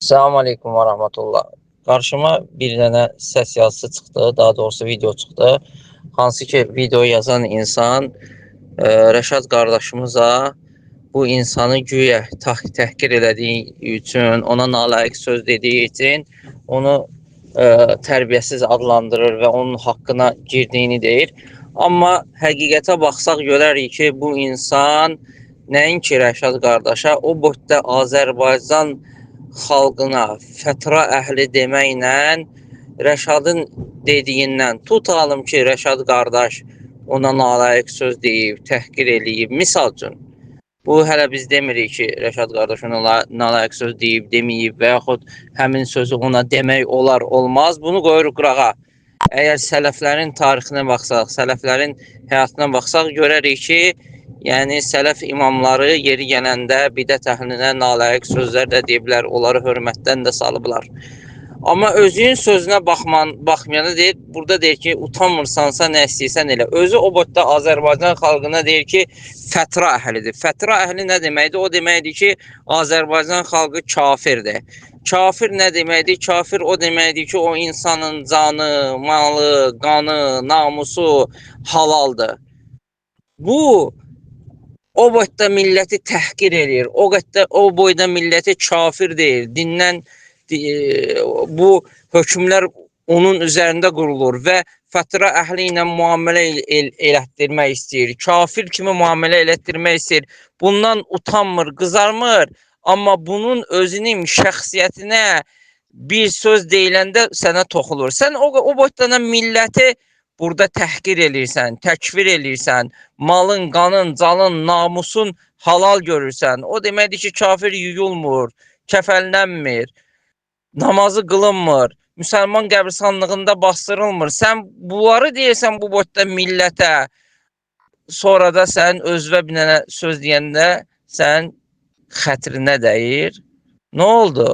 Selamun Aleyküm və Rahmetullah. Qarşıma bir dənə səs yazısı çıxdı, daha doğrusu video çıxdı. Hansı ki, video yazan insan Rəşad qardaşımıza bu insanı güya təhqir elədiyi üçün, ona nalayiq söz dediyi üçün onu tərbiyəsiz adlandırır və onun haqqına girdiyini deyir. Amma həqiqətə baxsaq görərik ki, bu insan nəinki Rəşad qardaşa, o boyda Azərbaycan xalqına fətra əhli deməklə Rəşadın dediyindən tutalım ki, Rəşad qardaş ona nalayiq söz deyib, təhqir eləyib. Misal üçün, bu hələ biz demirik ki, Rəşad qardaş ona nalayiq söz deyib, deməyib və yaxud həmin sözü ona demək olar, olmaz. Bunu qoyuruq qırağa. Əgər sələflərin tarixinə baxsaq, sələflərin həyatına baxsaq, görərik ki, yəni sələf imamları yeri gələndə bidət əhlinə nalayiq sözlər də deyiblər, onları hörmətdən də salıblar. Amma özünün sözünə baxmayana deyir, burada deyir ki, utanmırsansa nə istəyirsən elə. Özü o boyda Azərbaycan xalqına deyir ki, fətra əhlidir. Fətra əhli nə deməkdir? O deməkdir ki, Azərbaycan xalqı kafirdir. Kafir nə deməkdir? Kafir o deməkdir ki, o insanın canı, malı, qanı, namusu halaldır. Bu, o boyda milləti təhqir edir, o boyda milləti kafir deyir, dindən bu hökmlər onun üzərində qurulur və fətra əhli ilə müamilə elətdirmək istəyir, kafir kimi müamilə elətdirmək istəyir, bundan utanmır, qızarmır, amma bunun özünün şəxsiyyətinə bir söz deyiləndə sənə toxulur. Sən o boyda milləti burada təhqir eləyirsən, təkfir eləyirsən, malın, qanın, calın, namusun halal görürsən. O deməkdir ki, kafir yuyulmur, kəfənlənmir, namazı qılınmır, müsəlman qəbristanlığında bastırılmır. Sən bunları deyirsən bu boyda millətə, sonra da sən özünə bir dənə söz deyəndə sən xətrinə dəyir. Nə oldu?